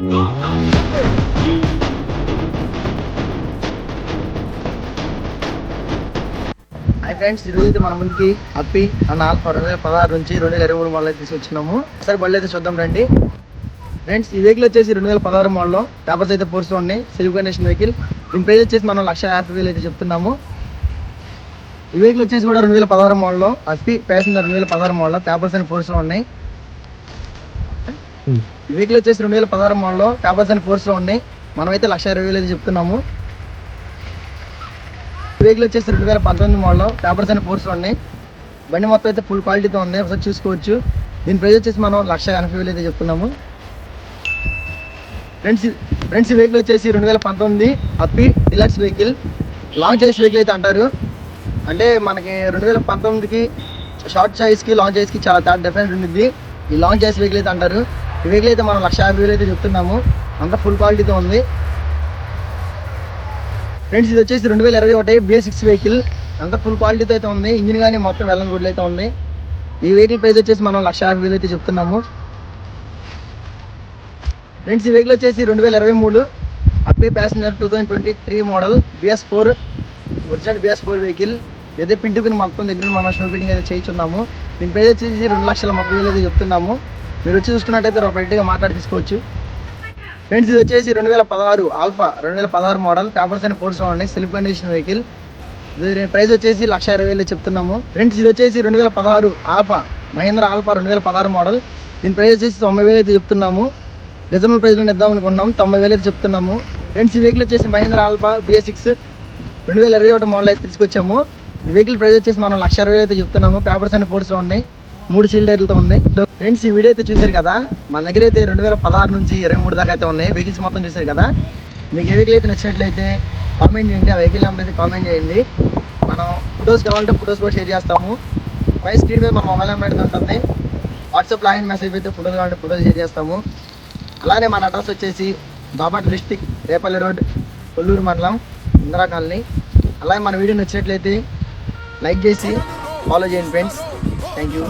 Friends, ఈరోజు మన ముందుకి అప్పి అన్న ఆల్ఫా 2016 నుంచి 2023 మోడల్ అయితే తీసుకొచ్చినాము. ఒకసారి బండి అయితే చూద్దాం రండి. ఫ్రెండ్స్, ఈ వెహికల్ వచ్చేసి 2016 మోడల్. పేపర్స్ అయితే పూర్తి ఉన్నాయి. Self condition vehicle. దీని ప్రైస్ వచ్చేసి మనం 1,50,000 అయితే చెప్తున్నాము. ఈ వెహికల్ వచ్చేసి కూడా 2016 model. Ape passenger 2016 model. Papers అని ఫోర్స్లో ఉన్నాయి. ఈ వెహికల్ వచ్చేసి 2016 మోడల్. పేపర్స్ అని ఫోర్స్లో ఉన్నాయి. మనమైతే 1,20,000 అయితే చెప్తున్నాము. వెహికల్ వచ్చేసి 2019 మోడల్. పేపర్స్ అని ఫోర్స్లో ఉన్నాయి. బండి మొత్తం అయితే ఫుల్ క్వాలిటీతో ఉంది. ఒకసారి చూసుకోవచ్చు. దీని ప్రైస్ వచ్చేసి మనం 1,80,000 అయితే చెప్తున్నాము. ఫ్రెండ్స్, ఈ వెహికల్ వచ్చేసి 2019 Ape deluxe vehicle. Long size vehicle అయితే అంటారు. అంటే మనకి 2019కి షార్ట్ సైజ్కి లాంగ్ సైజ్కి చాలా తేడా డిఫరెన్స్ ఉంటుంది. ఈ లాంగ్ సైజ్ వెహికల్ అయితే అంటారు. ఈ వెహికల్ అయితే మనం 1,50,000 అయితే చెప్తున్నాము. అంతా ఫుల్ క్వాలిటీతో ఉంది. ఫ్రెండ్స్, ఇది వచ్చేసి 2021 BS6 వెహికల్. అంతా ఫుల్ క్వాలిటీతో అయితే ఉంది. ఇంజిన్ కానీ మొత్తం వెళ్ళని రోడ్లు అయితే ఉంది. ఈ వెహికల్ ప్రైస్ వచ్చేసి మనం 1,50,000 అయితే చెప్తున్నాము. ఫ్రెండ్స్, ఈ వెహికల్ వచ్చేసి 2023 Ape passenger 2023 model BS4 original BS4 vehicle. ఏదో పిండి పిన్ మొత్తం దగ్గర మనం షో ఫిట్టింగ్ అయితే చేయించున్నాము. దీని ప్రైస్ వచ్చేసి 2,30,000 అయితే చెప్తున్నాము. మీరు వచ్చి చూసుకున్నట్టయితే రైట్గా మాట్లాడి తీసుకోవచ్చు. ఫ్రెండ్స్, ఇది వచ్చేసి 2016 ఆల్ఫా 2016 మోడల్. పేపర్స్ అని ఫోర్స్లో ఉన్నాయి. Self condition vehicle. ఇది ప్రైస్ వచ్చేసి 1,20,000 చెప్తున్నాము. ఫ్రెండ్స్, ఇది వచ్చేసి 2016 ఆల్ఫా మహేంద్ర ఆల్ఫా 2016 మోడల్. దీని ప్రైస్ వచ్చేసి 90,000 అయితే చెప్తున్నాము. రిజనబుల్ ప్రైస్లో ఇద్దాం అనుకున్నాం. 90,000 అయితే చెప్తున్నాము. ఫ్రెండ్స్, ఈ వెహికల్ వచ్చేసి మహేంద్ర ఆల్ఫా BS6 2021 మోడల్ అయితే తీసుకొచ్చాము. ఈ వెహికల్ ప్రైస్ వచ్చేసి మనం 1,60,000 అయితే చెప్తున్నాము. పేపర్స్ అని ఫోర్స్లో ఉన్నాయి. 3 సీల్ టైర్లతో ఉన్నాయి. ఫ్రెండ్స్, ఈ వీడియో అయితే చూసారు కదా. మన దగ్గర అయితే 2016 నుంచి 23 దాకా అయితే ఉన్నాయి. వెహికల్స్ మొత్తం చూసారు కదా. మీకు ఏ వెహికల్ అయితే నచ్చినట్లయితే కామెంట్ చేయండి. ఆ వెహికల్ నెంబర్ అయితే కామెంట్ చేయండి. మనం ఫొటోస్ కావాలంటే ఫొటోస్ కూడా షేర్ చేస్తాము. పై స్క్రీన్ మీద మన మొబైల్ నెంబర్ అయితే ఉంటుంది. వాట్సాప్ లాగిన్ మెసేజ్ అయితే ఫొటోస్ కావాలంటే ఫొటోస్ షేర్ చేస్తాము. అలానే మన అడ్రస్ వచ్చేసి బాపట్ల డిస్టిక్, రేపల్లి రోడ్, కొల్లూరు మండలం, ఇందిరా కాలనీ. అలాగే మన వీడియో నచ్చినట్లయితే లైక్ చేసి ఫాలో చేయండి ఫ్రెండ్స్. Thank you.